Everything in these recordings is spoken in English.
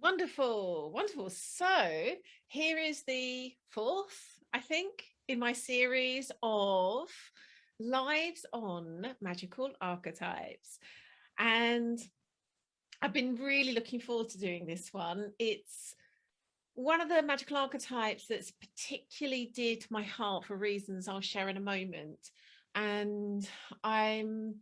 Wonderful, wonderful. So here is the fourth, I think, in my series of lives on magical archetypes. And I've been really looking forward to doing this one. It's one of the magical archetypes that's particularly dear to my heart for reasons I'll share in a moment. And I'm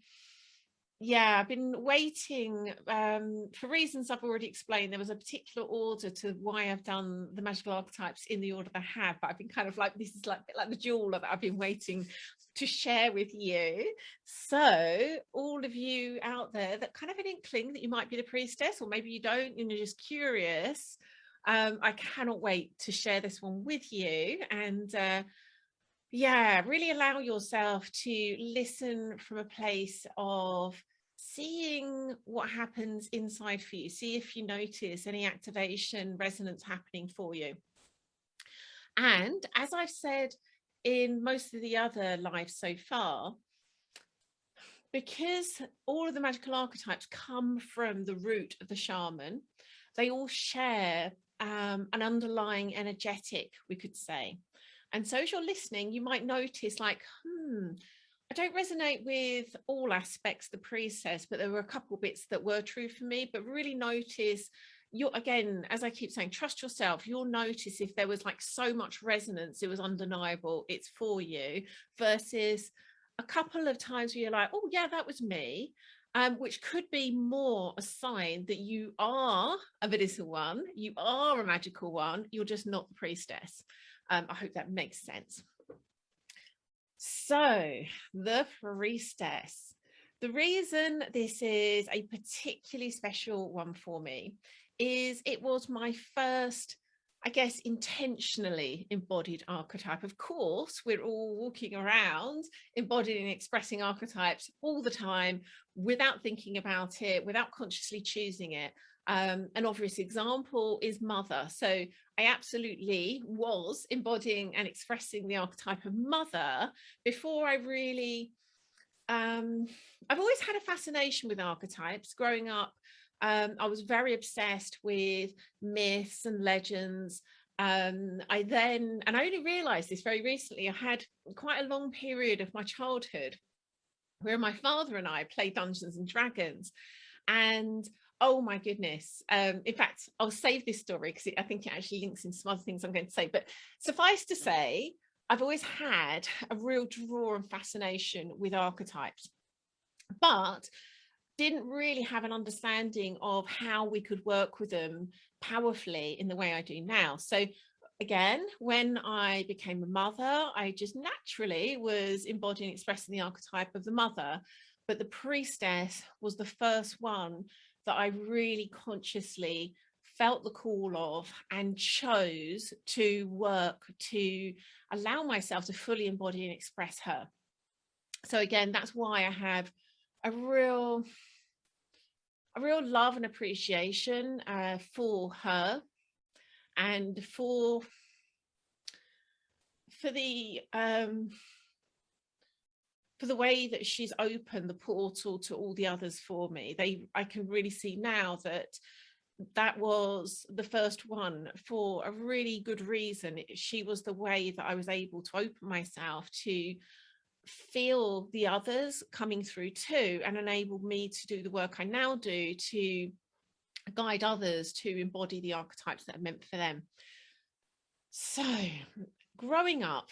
I've been waiting for reasons I've already explained. There was a particular order to why I've done the magical archetypes in the order I have, but I've been kind of like, this is like the jewel that I've been waiting to share with you. So all of you out there that kind of an inkling that you might be the priestess, or maybe you don't, you're just curious, I cannot wait to share this one with you. And really allow yourself to listen from a place of seeing what happens inside for you. See if you notice any activation, resonance happening for you. And as I've said in most of the other lives so far, because all of the magical archetypes come from the root of the shaman, they all share an underlying energetic, we could say. And so as you're listening, you might notice like, I don't resonate with all aspects of the priestess, but there were a couple bits that were true for me. But really notice, again, as I keep saying, trust yourself. You'll notice if there was like so much resonance, it was undeniable, it's for you, versus a couple of times where you're like, oh yeah, that was me. Which could be more a sign that you are a medicinal one, you are a magical one, you're just not the priestess. I hope that makes sense. So the priestess, the reason this is a particularly special one for me is it was my first, I guess, intentionally embodied archetype. Of course, we're all walking around embodying and expressing archetypes all the time without thinking about it, without consciously choosing it. An obvious example is mother. So I absolutely was embodying and expressing the archetype of mother before I really, I've always had a fascination with archetypes. Growing up, I was very obsessed with myths and legends. I only realized this very recently, I had quite a long period of my childhood where my father and I played Dungeons and Dragons. And oh my goodness. In fact, I'll save this story because I think it actually links into some other things I'm going to say. But suffice to say, I've always had a real draw and fascination with archetypes, but didn't really have an understanding of how we could work with them powerfully in the way I do now. So again, when I became a mother, I just naturally was embodying, expressing the archetype of the mother. But the priestess was the first one that I really consciously felt the call of and chose to work to allow myself to fully embody and express her. So again, that's why I have a real love and appreciation for her and for the way that she's opened the portal to all the others for me. I can really see now that was the first one for a really good reason. She was the way that I was able to open myself to feel the others coming through too, and enabled me to do the work I now do to guide others to embody the archetypes that are meant for them. So growing up,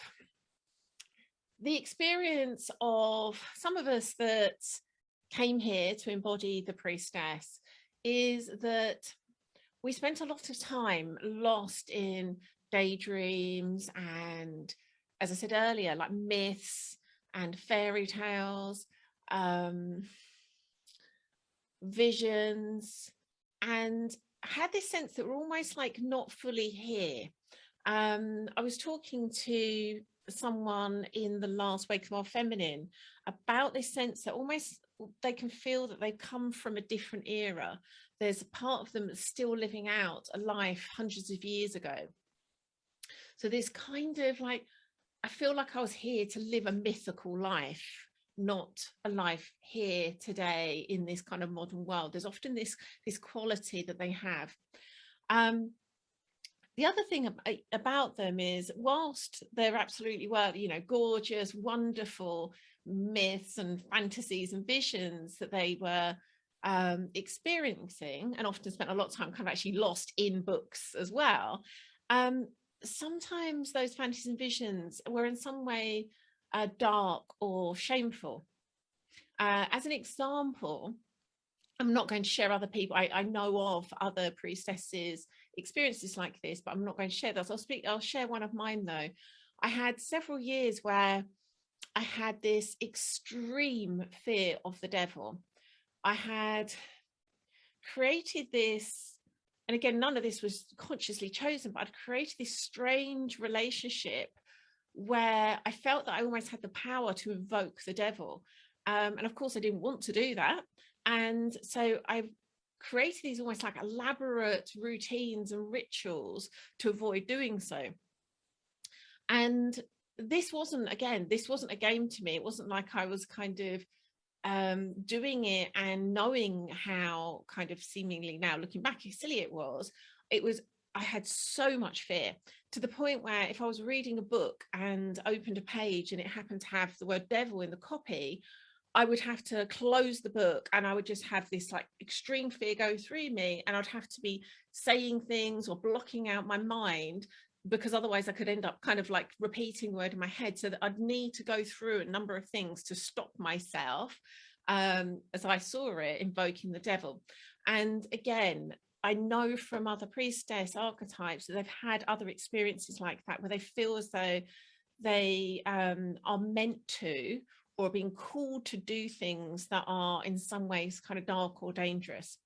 the experience of some of us that came here to embody the priestess is that we spent a lot of time lost in daydreams and, as I said earlier, like myths and fairy tales, visions, and had this sense that we're almost like not fully here. I was talking to someone in the last Wake of Our Feminine about this sense that almost they can feel that they've come from a different era. There's a part of them that's still living out a life hundreds of years ago. So this kind of like, I feel like I was here to live a mythical life, not a life here today in this kind of modern world. There's often this quality that they have. The other thing about them is, whilst they're absolutely, well, you know, gorgeous, wonderful myths and fantasies and visions that they were experiencing, and often spent a lot of time kind of actually lost in books as well, sometimes those fantasies and visions were in some way dark or shameful. As an example, I'm not going to share other people. I know of other priestesses experiences like this, but I'm not going to share those. I'll share one of mine though. I had several years where I had this extreme fear of the devil. I had created this, and again, none of this was consciously chosen, but I'd created this strange relationship where I felt that I almost had the power to invoke the devil. And of course, I didn't want to do that. And so I created these almost like elaborate routines and rituals to avoid doing so. And this wasn't a game to me. It wasn't like I was kind of doing it and knowing how kind of seemingly, now looking back, how silly it was. I had so much fear, to the point where if I was reading a book and opened a page and it happened to have the word devil in the copy, I would have to close the book, and I would just have this like extreme fear go through me, and I'd have to be saying things or blocking out my mind, because otherwise I could end up kind of like repeating the word in my head. So that I'd need to go through a number of things to stop myself as I saw it, invoking the devil. And again, I know from other priestess archetypes that they've had other experiences like that, where they feel as though they are meant to, or being called to do things that are in some ways kind of dark or dangerous.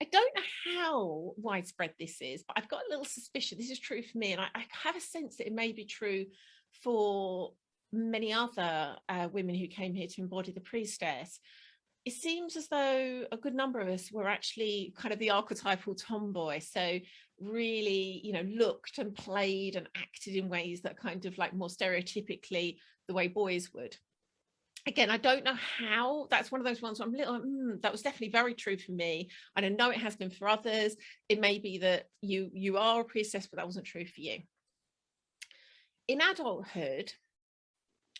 I don't know how widespread this is, but I've got a little suspicion this is true for me, and I have a sense that it may be true for many other women who came here to embody the priestess. It seems as though a good number of us were actually kind of the archetypal tomboy, so really, you know, looked and played and acted in ways that kind of like more stereotypically the way boys would. Again, I don't know how. That's one of those ones where I'm a little, that was definitely very true for me. And I know it has been for others. It may be that you are a priestess, but that wasn't true for you. In adulthood,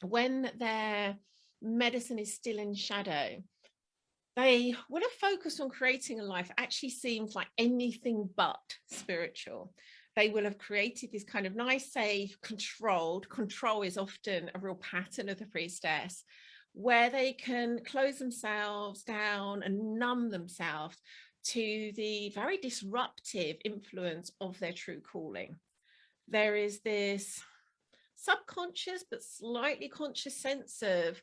when their medicine is still in shadow, they would have focused on creating a life that actually seems like anything but spiritual. They will have created this kind of nice, safe, controlled. Control is often a real pattern of the priestess, where they can close themselves down and numb themselves to the very disruptive influence of their true calling. There is this subconscious but slightly conscious sense of,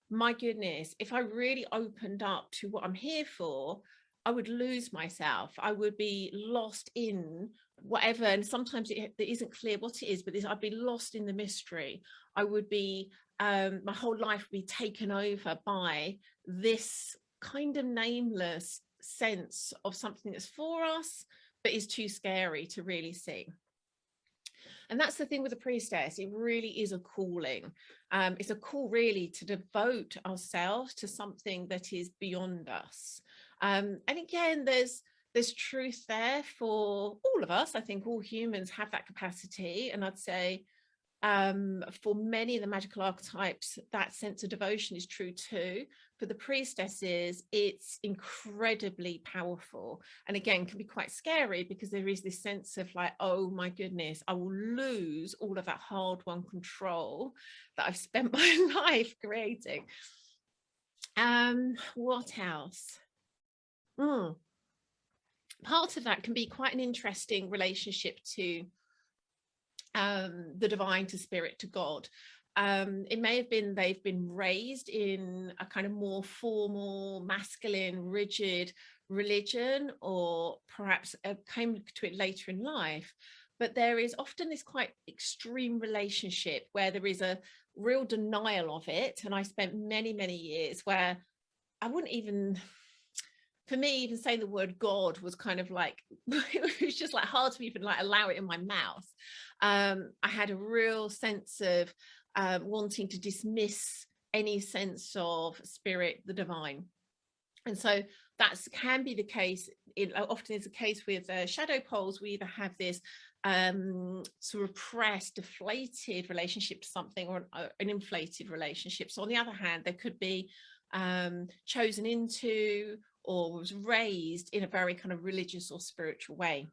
my goodness, if I really opened up to what I'm here for, I would lose myself. I would be lost in whatever, and sometimes it isn't clear what it is, but I'd be lost in the mystery. I would be, my whole life would be taken over by this kind of nameless sense of something that's for us, but is too scary to really see. And that's the thing with the priestess. It really is a calling. It's a call really to devote ourselves to something that is beyond us. And again, there's truth there for all of us. I think all humans have that capacity. And I'd say for many of the magical archetypes, that sense of devotion is true too. For the priestesses, it's incredibly powerful, and again can be quite scary, because there is this sense of like, oh my goodness, I will lose all of that hard-won control that I've spent my life creating. What else? Part of that can be quite an interesting relationship to the divine, to spirit, to God. It may have been they've been raised in a kind of more formal, masculine, rigid religion, or perhaps came to it later in life. But there is often this quite extreme relationship where there is a real denial of it. And I spent many, many years where I wouldn't even, for me, even saying the word God was kind of like, it was just like hard to even like allow it in my mouth. I had a real sense of wanting to dismiss any sense of spirit, the divine. And so that can be the case. It often is the case with shadow poles. We either have this sort of repressed, deflated relationship to something, or an inflated relationship. So on the other hand, there could be chosen into or was raised in a very kind of religious or spiritual way.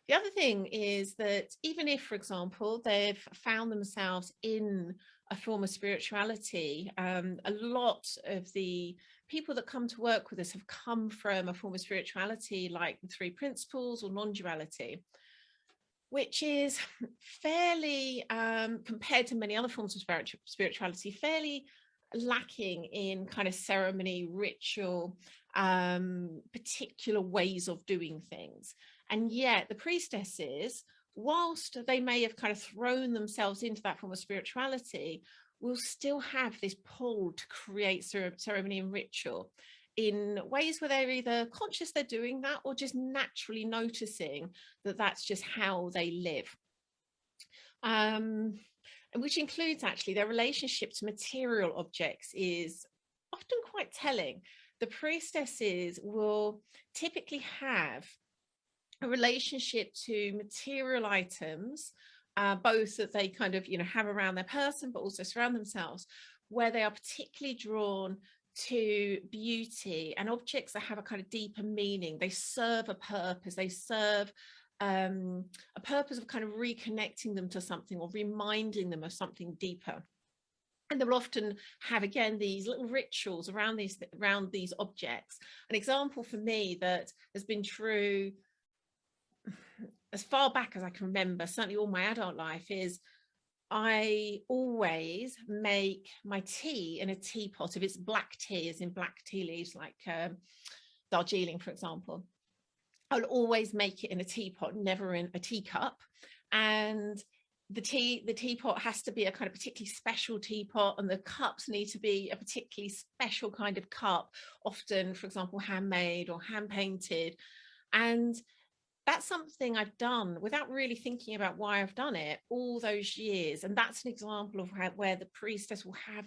The other thing is that even if, for example, they've found themselves in a form of spirituality, a lot of the people that come to work with us have come from a form of spirituality like the three principles or non-duality, which is fairly, compared to many other forms of spirituality, fairly lacking in kind of ceremony, ritual, particular ways of doing things. And yet the priestesses, whilst they may have kind of thrown themselves into that form of spirituality, will still have this pull to create ceremony and ritual in ways where they're either conscious they're doing that or just naturally noticing that that's just how they live. And which includes actually their relationship to material objects is often quite telling. The priestesses will typically have a relationship to material items, both that they kind of, have around their person, but also surround themselves, where they are particularly drawn to beauty and objects that have a kind of deeper meaning. They serve a purpose. They serve a purpose of kind of reconnecting them to something or reminding them of something deeper. And they'll often have, again, these little rituals around these objects. An example for me that has been true as far back as I can remember, certainly all my adult life, is I always make my tea in a teapot. If it's black tea, as in black tea leaves, like Darjeeling, for example, I'll always make it in a teapot, never in a teacup. And the teapot has to be a kind of particularly special teapot, and the cups need to be a particularly special kind of cup, often, for example, handmade or hand painted. And that's something I've done without really thinking about why I've done it all those years. And that's an example of where the priestess will have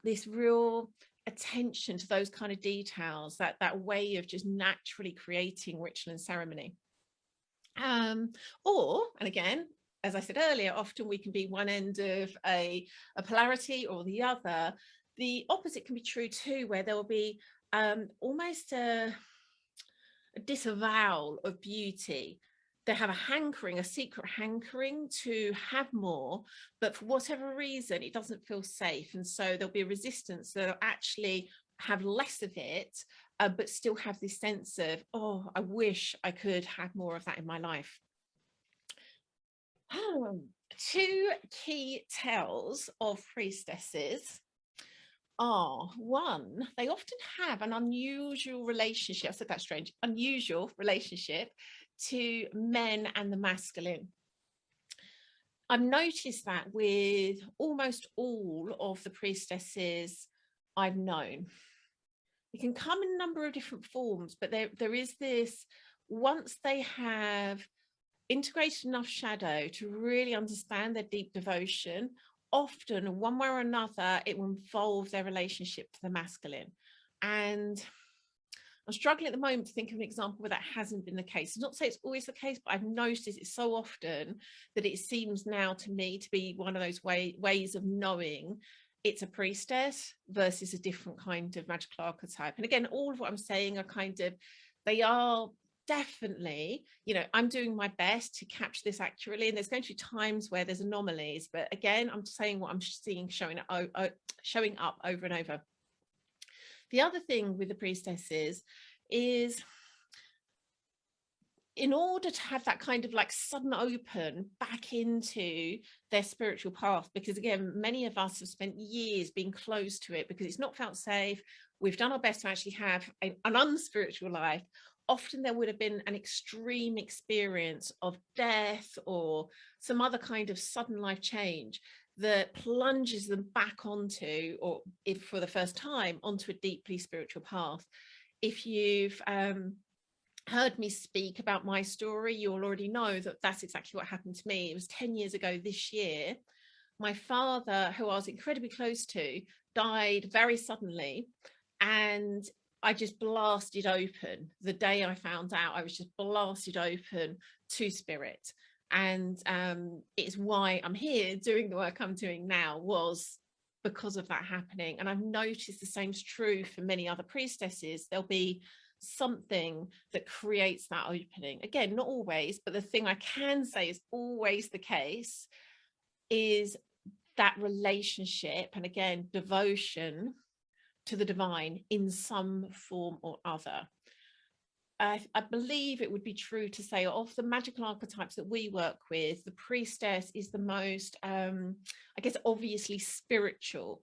this real attention to those kind of details, that way of just naturally creating ritual and ceremony. And again, as I said earlier, often we can be one end of a polarity or the other. The opposite can be true too, where there will be almost a disavowal of beauty. They have a hankering, a secret hankering to have more, but for whatever reason, it doesn't feel safe. And so there'll be a resistance that will actually have less of it, but still have this sense of, oh, I wish I could have more of that in my life. Two key tells of priestesses are, one, they often have an unusual relationship. I said that's strange, unusual relationship to men and the masculine. I've noticed that with almost all of the priestesses I've known. It can come in a number of different forms, but there is this, once they have integrated enough shadow to really understand their deep devotion, often one way or another, it will involve their relationship to the masculine. And I'm struggling at the moment to think of an example where that hasn't been the case. It's not to say it's always the case, but I've noticed it so often that it seems now to me to be one of those ways of knowing it's a priestess versus a different kind of magical archetype. And again, all of what I'm saying are kind of, they are definitely, I'm doing my best to capture this accurately, and there's going to be times where there's anomalies, but again, I'm saying what I'm seeing showing up over and over. The other thing with the priestesses is, in order to have that kind of like sudden open back into their spiritual path, because again, many of us have spent years being closed to it because it's not felt safe, we've done our best to actually have an unspiritual life. Often there would have been an extreme experience of death or some other kind of sudden life change that plunges them back onto, or if for the first time, onto a deeply spiritual path. If you've heard me speak about my story, you'll already know that that's exactly what happened to me. It was 10 years ago this year my father, who I was incredibly close to, died very suddenly, and I just blasted open. The day I found out, I was just blasted open to spirit. And it's why I'm here doing the work I'm doing now, was because of that happening. And I've noticed the same's true for many other priestesses. There'll be something that creates that opening. Again, not always, but the thing I can say is always the case is that relationship, and again, devotion to the divine in some form or other. I believe it would be true to say, of the magical archetypes that we work with, the priestess is the most, I guess, obviously spiritual.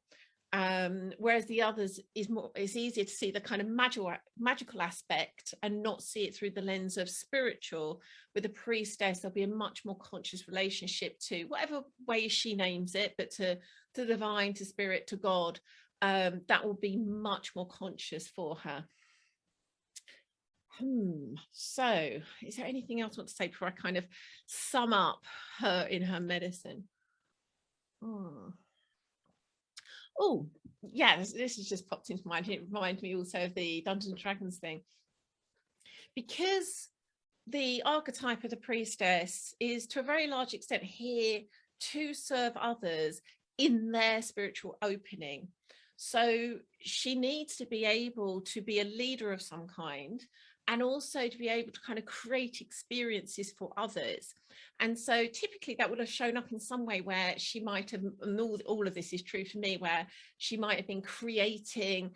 Whereas the others is more, it's easier to see the kind of magical aspect and not see it through the lens of spiritual. With the priestess, there'll be a much more conscious relationship to whatever way she names it, but to the divine, to spirit, to God. That will be much more conscious for her. So is there anything else I want to say before I kind of sum up her in her medicine? Oh, yeah, this has just popped into mind. It reminded me also of the Dungeons and Dragons thing. Because the archetype of the priestess is to a very large extent here to serve others in their spiritual opening. So she needs to be able to be a leader of some kind, and also to be able to kind of create experiences for others. And so typically that would have shown up in some way where she might have, and all of this is true for me, where she might have been creating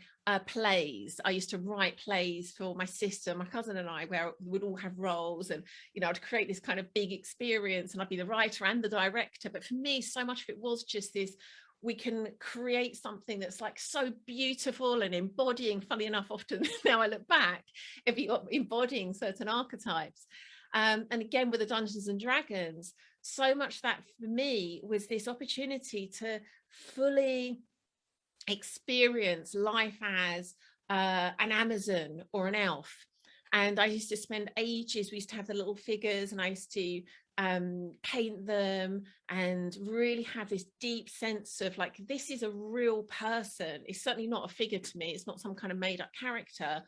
plays. I used to write plays for my sister, my cousin and I, where we would all have roles, and, you know, I'd create this kind of big experience, and I'd be the writer and the director. But for me, so much of it was just this, we can create something that's like so beautiful and embodying, funny enough, often now I look back, if you got embodying certain archetypes. And again, with the Dungeons and Dragons, so much that for me was this opportunity to fully experience life as an Amazon or an elf. And I used to spend ages, we used to have the little figures, and I used to paint them and really have this deep sense of like, this is a real person. It's certainly not a figure to me. It's not some kind of made up character.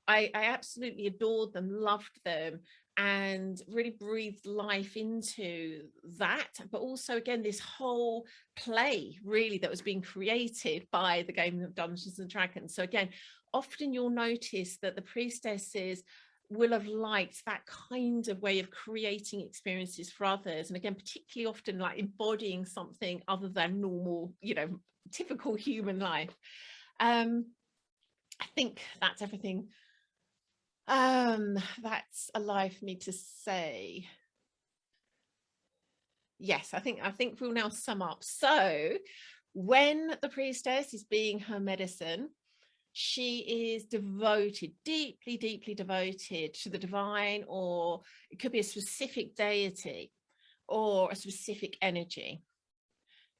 I absolutely adored them, loved them, and really breathed life into that. But also, again, this whole play really that was being created by the game of Dungeons and Dragons. So again, often you'll notice that the priestesses will have liked that kind of way of creating experiences for others. And again, particularly often like embodying something other than normal, you know, typical human life. I think that's everything that's alive for me to say. Yes, I think we'll now sum up. So when the priestess is being her medicine, she is devoted, deeply, deeply devoted to the divine, or it could be a specific deity or a specific energy.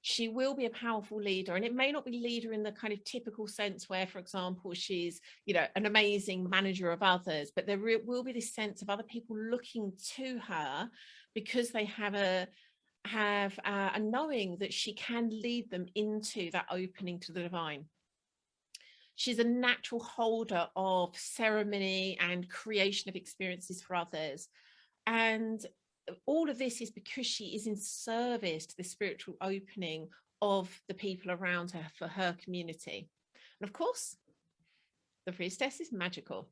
She will be a powerful leader, and it may not be leader in the kind of typical sense where, for example, she's, you know, an amazing manager of others, but there will be this sense of other people looking to her because they have a knowing that she can lead them into that opening to the divine. She's a natural holder of ceremony and creation of experiences for others. And all of this is because she is in service to the spiritual opening of the people around her for her community. And of course, the priestess is magical.